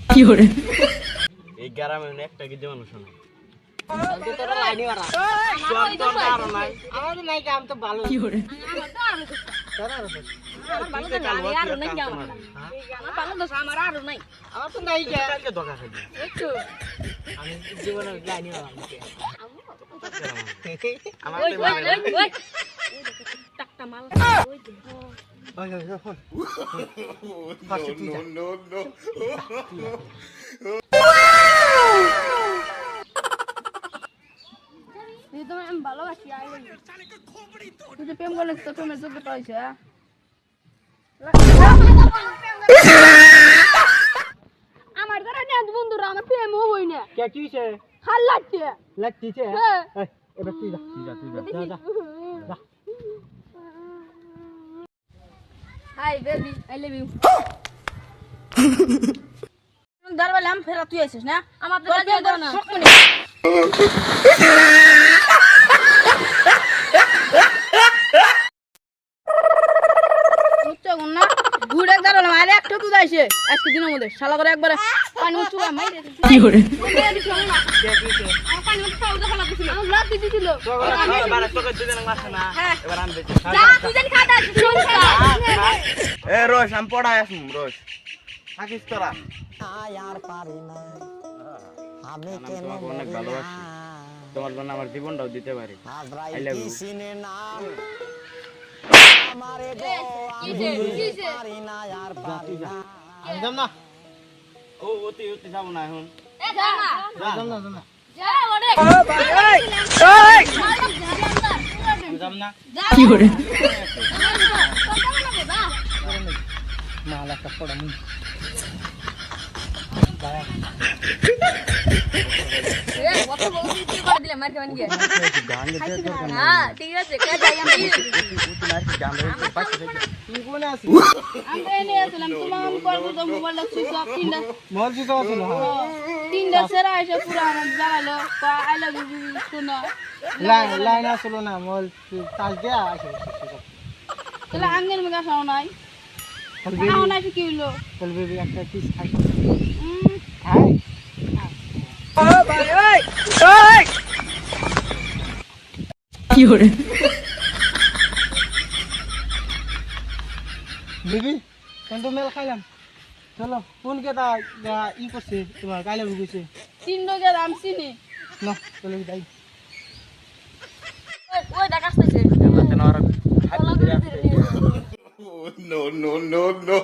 কি করে এই গ্রামে একটা কি মানুষ না তোরা লাইনি মারা আমার নাই কাম তো ভালো কি করে আমার তো নাই কালকে ধোকা খাই আমি জীবনে লাইনি মারা আমার আমি ভালোবাসি তুই যে প্রেম করলে তো প্রেমের যোগ্যতা হয়েছে আমার দ্বারা না বন্ধুরা আমার প্রেম হই না কে কিছে হাল লাগছে লাগতিছে হ্যাঁ। এবার তুই যা যা hi baby I love you দরবালাম ফেরা তুই আছিস না আমার তো শখ মনে না ঘুরে দাঁড়ালাম আরে একটা দুধ আইছে আজকে দিনের মধ্যে শালা করে একবারে পানি উঁচু মাইরে কি করে পানি উঁচু খাওয়া দেখা লাগছিল আমার লাভ দিছিল এবার তোকে দুজন মাছ না এবার আমি দেখি যা তুই জানি খাতা এ রোশ আমি পড়ায় আসুম রোশ থাকিস তোরা আর পারি না আমি কেন তোমাকে অনেক ভালোবাসি তোমার জন্য আমার জীবনটাও দিতে পারি আই লাভ ইউ সিনে না আমারে গো পারি না আর পারি না আমি যাম না ও অতি যাব না এখন যাম না যা ওরে যাম না কি করে মালা কাপড় আমি কত বলছিস তুই করে দিলে মার খাওয়ানি গে গান দিতে তো না ঠিক আছে কে যাই আমি তুই না কি গান দিতে পারছিস তুই কোনে আছিস আমরা এনে আসলাম তোমার আমি করবো তো মোবাইলটা সুইচ অফ মসজিদ আছে না তিনটা সেরা এসে পুরো আমার জানালো আই লাভ ইউ শোনো লাইন আসলো না মল তাল দেয়া আছে তাহলে আঙ্গের মধ্যে আসাও নাই বলবি আসাও নাই কি হইলো বলবি একটা কিস খাই উম, খাই কি করে বেবি কিন্তু মেল খাইলাম চলো কোন কেটা ই করছে তোমার গাইলে বুঝেছে তিন লোকের আম চিনি না চলো যাই ওই দেখ আসতেছে আমার জন্য আর no, no, no, no.